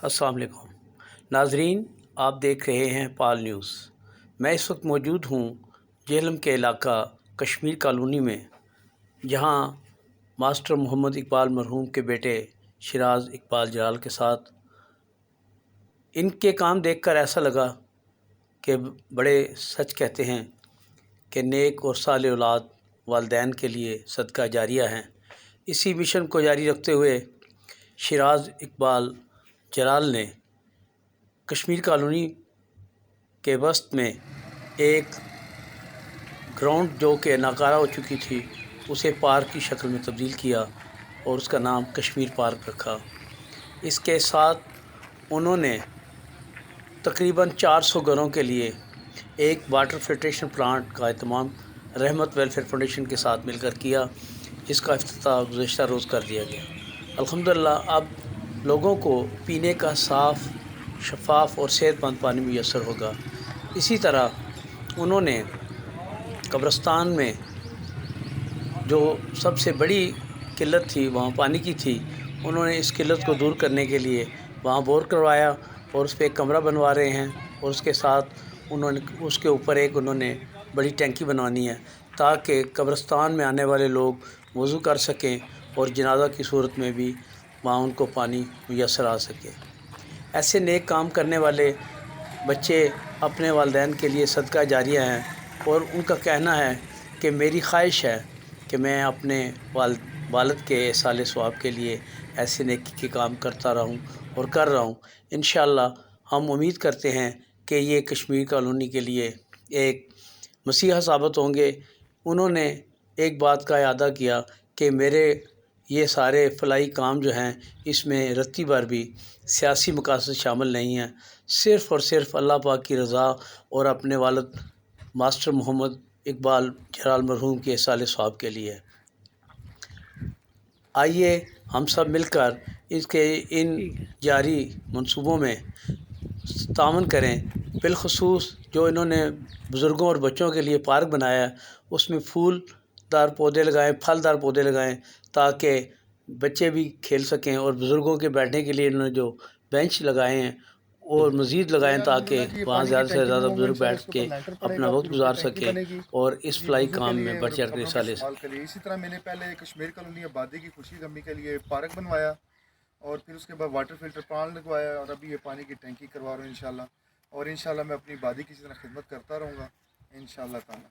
السلام علیکم ناظرین، آپ دیکھ رہے ہیں پال نیوز۔ میں اس وقت موجود ہوں جہلم کے علاقہ کشمیر کالونی میں، جہاں ماسٹر محمد اقبال مرحوم کے بیٹے شیراز اقبال جلال کے ساتھ ان کے کام دیکھ کر ایسا لگا کہ بڑے سچ کہتے ہیں کہ نیک اور صالح اولاد والدین کے لیے صدقہ جاریہ ہیں۔ اسی مشن کو جاری رکھتے ہوئے شیراز اقبال جلال نے کشمیر کالونی کے وسط میں ایک گراؤنڈ جو کہ ناکارہ ہو چکی تھی اسے پارک کی شکل میں تبدیل کیا اور اس کا نام کشمیر پارک رکھا۔ اس کے ساتھ انہوں نے تقریباً 400 گھروں کے لیے ایک واٹر فلٹریشن پلانٹ کا اہتمام رحمت ویلفیئر فاؤنڈیشن کے ساتھ مل کر کیا، جس کا افتتاح گزشتہ روز کر دیا گیا۔ الحمدللہ اب لوگوں کو پینے کا صاف، شفاف اور صحت مند پانی میسر ہوگا۔ اسی طرح انہوں نے قبرستان میں جو سب سے بڑی قلت تھی وہاں پانی کی تھی، انہوں نے اس قلت کو دور کرنے کے لیے وہاں بور کروایا اور اس پہ ایک کمرہ بنوا رہے ہیں، اور اس کے ساتھ انہوں نے اس کے اوپر انہوں نے بڑی ٹینکی بنوانی ہے تاکہ قبرستان میں آنے والے لوگ وضو کر سکیں اور جنازہ کی صورت میں بھی وہاں ان کو پانی میسر آ سکے۔ ایسے نیک کام کرنے والے بچے اپنے والدین کے لیے صدقہ جاریہ ہیں، اور ان کا کہنا ہے کہ میری خواہش ہے کہ میں اپنے والد کے ایصال ثواب کے لیے ایسے نیکی کے کام کرتا رہوں اور کر رہا ہوں۔ انشاءاللہ ہم امید کرتے ہیں کہ یہ کشمیر کالونی کے لیے ایک مسیحا ثابت ہوں گے۔ انہوں نے ایک بات کا اعادہ کیا کہ میرے یہ سارے فلاحی کام جو ہیں اس میں رتی بھر بھی سیاسی مقاصد شامل نہیں ہیں، صرف اور صرف اللہ پاک کی رضا اور اپنے والد ماسٹر محمد اقبال جلال مرحوم کے ایصال ثواب کے لیے۔ آئیے ہم سب مل کر ان جاری منصوبوں میں تعاون کریں۔ بالخصوص جو انہوں نے بزرگوں اور بچوں کے لیے پارک بنایا ہے، اس میں پھول دار پودے لگائیں، پھل دار پودے لگائیں تاکہ بچے بھی کھیل سکیں، اور بزرگوں کے بیٹھنے کے لیے انہوں نے جو بینچ لگائے ہیں اور مزید لگائیں تاکہ وہاں زیادہ سے زیادہ بزرگ بیٹھ کے اپنا وقت گزار سکیں اور اس فلاحی کام میں بڑھ چڑھ کر حصہ لے سکیں۔ اسی طرح میں نے پہلے کشمیر کالونی آبادی کی خوشی غمی کے لیے پارک بنوایا، اور پھر اس کے بعد واٹر فلٹر پلانٹ لگوایا، اور ابھی یہ پانی کی ٹینکی کروا رہا ہوں انشاءاللہ، اور انشاءاللہ میں اپنی آبادی کی اسی طرح خدمت کرتا رہوں گا انشاءاللہ تعالی۔